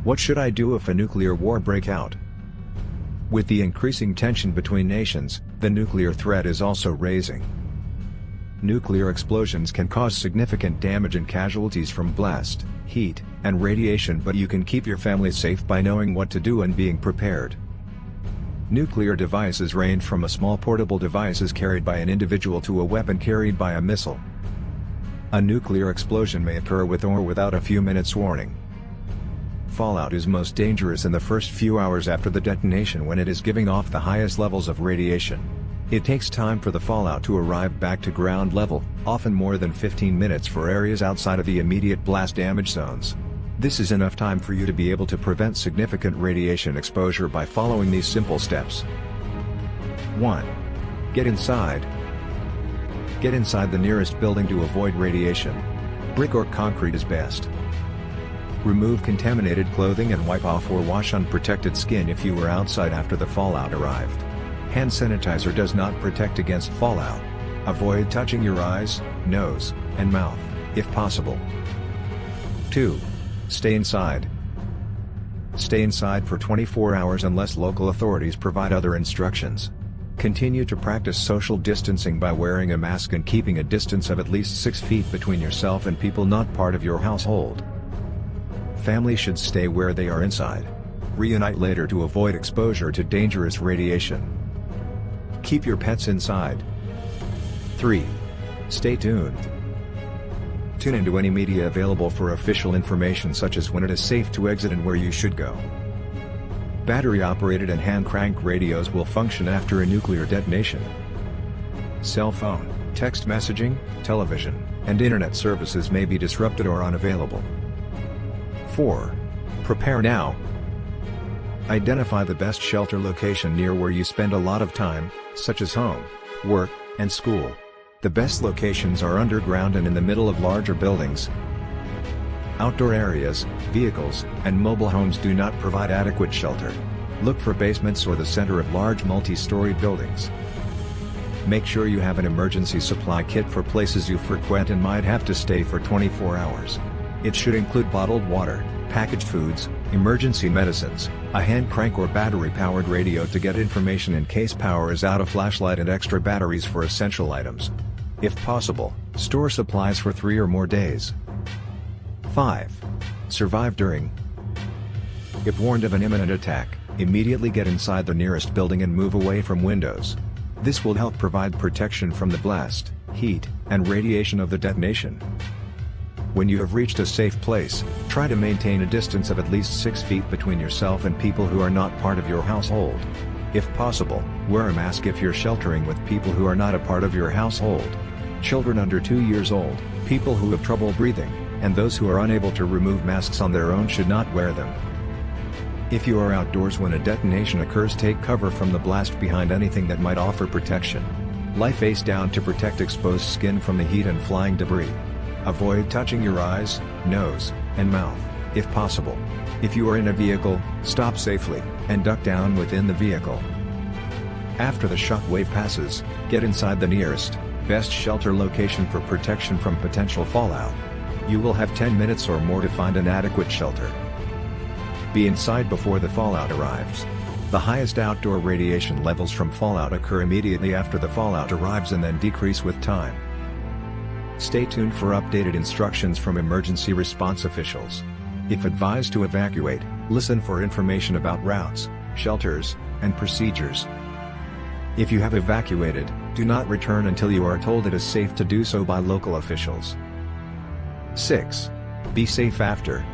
What should I do if a nuclear war breaks out? With the increasing tension between nations, the nuclear threat is also rising. Nuclear explosions can cause significant damage and casualties from blast, heat, and radiation, but you can keep your family safe by knowing what to do and being prepared. Nuclear devices range from a small portable device carried by an individual to a weapon carried by a missile. A nuclear explosion may occur with or without a few minutes' warning. Fallout is most dangerous in the first few hours after the detonation, when it is giving off the highest levels of radiation. It takes time for the fallout to arrive back to ground level, often more than 15 minutes for areas outside of the immediate blast damage zones. This is enough time for you to be able to prevent significant radiation exposure by following these simple steps. 1. Get inside. Get inside the nearest building to avoid radiation. Brick or concrete is best. Remove contaminated clothing and wipe off or wash unprotected skin if you were outside after the fallout arrived. Hand sanitizer does not protect against fallout. Avoid touching your eyes, nose, and mouth, if possible. 2. Stay inside. Stay inside for 24 hours unless local authorities provide other instructions. Continue to practice social distancing by wearing a mask and keeping a distance of at least 6 feet between yourself and people not part of your household. Family should stay where they are inside. Reunite later to avoid exposure to dangerous radiation. Keep your pets inside. 3. Stay tuned. Tune into any media available for official information, such as when it is safe to exit and where you should go. Battery-operated and hand-crank radios will function after a nuclear detonation. Cell phone, text messaging, television, and internet services may be disrupted or unavailable. 4. Prepare now. Identify the best shelter location near where you spend a lot of time, such as home, work, and school. The best locations are underground and in the middle of larger buildings. Outdoor areas, vehicles, and mobile homes do not provide adequate shelter. Look for basements or the center of large multi-story buildings. Make sure you have an emergency supply kit for places you frequent and might have to stay for 24 hours. It should include bottled water, packaged foods, emergency medicines, a hand crank or battery-powered radio to get information in case power is out, a flashlight, and extra batteries for essential items. If possible, store supplies for 3 or more days. 5. Survive during. If warned of an imminent attack, immediately get inside the nearest building and move away from windows. This will help provide protection from the blast, heat, and radiation of the detonation. When you have reached a safe place, try to maintain a distance of at least 6 feet between yourself and people who are not part of your household. If possible, wear a mask if you're sheltering with people who are not a part of your household. Children under 2 years old, people who have trouble breathing, and those who are unable to remove masks on their own should not wear them. If you are outdoors when a detonation occurs, take cover from the blast behind anything that might offer protection. Lie face down to protect exposed skin from the heat and flying debris. Avoid touching your eyes, nose, and mouth, if possible. If you are in a vehicle, stop safely, and duck down within the vehicle. After the shock wave passes, get inside the nearest, best shelter location for protection from potential fallout. You will have 10 minutes or more to find an adequate shelter. Be inside before the fallout arrives. The highest outdoor radiation levels from fallout occur immediately after the fallout arrives and then decrease with time. Stay tuned for updated instructions from emergency response officials. If advised to evacuate, listen for information about routes, shelters, and procedures. If you have evacuated, do not return until you are told it is safe to do so by local officials. 6. Be safe after.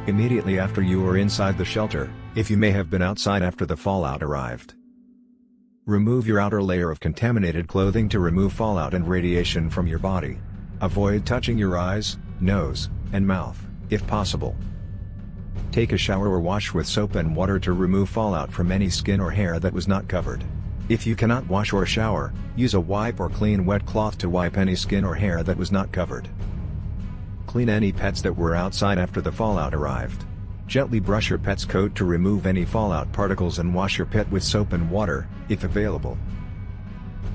Immediately after you are inside the shelter, if you may have been outside after the fallout arrived. Remove your outer layer of contaminated clothing to remove fallout and radiation from your body. Avoid touching your eyes, nose, and mouth, if possible. Take a shower or wash with soap and water to remove fallout from any skin or hair that was not covered. If you cannot wash or shower, use a wipe or clean wet cloth to wipe any skin or hair that was not covered. Clean any pets that were outside after the fallout arrived. Gently brush your pet's coat to remove any fallout particles and wash your pet with soap and water, if available.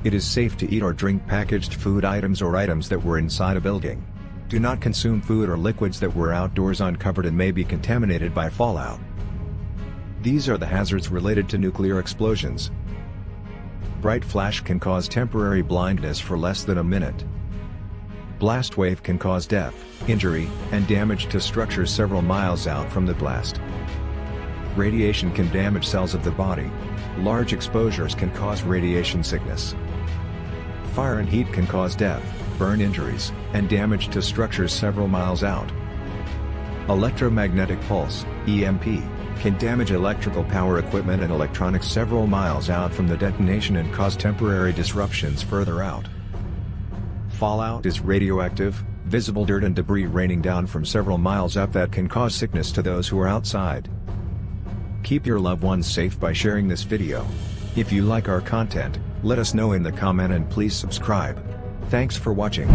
It is safe to eat or drink packaged food items or items that were inside a building. Do not consume food or liquids that were outdoors uncovered and may be contaminated by fallout. These are the hazards related to nuclear explosions. Bright flash can cause temporary blindness for less than a minute. Blast wave can cause death, injury, and damage to structures several miles out from the blast. Radiation can damage cells of the body. Large exposures can cause radiation sickness. Fire and heat can cause death, burn injuries, and damage to structures several miles out. Electromagnetic pulse, EMP, can damage electrical power equipment and electronics several miles out from the detonation and cause temporary disruptions further out. Fallout is radioactive, visible dirt and debris raining down from several miles up that can cause sickness to those who are outside. Keep your loved ones safe by sharing this video. If you like our content, let us know in the comment and please subscribe. Thanks for watching.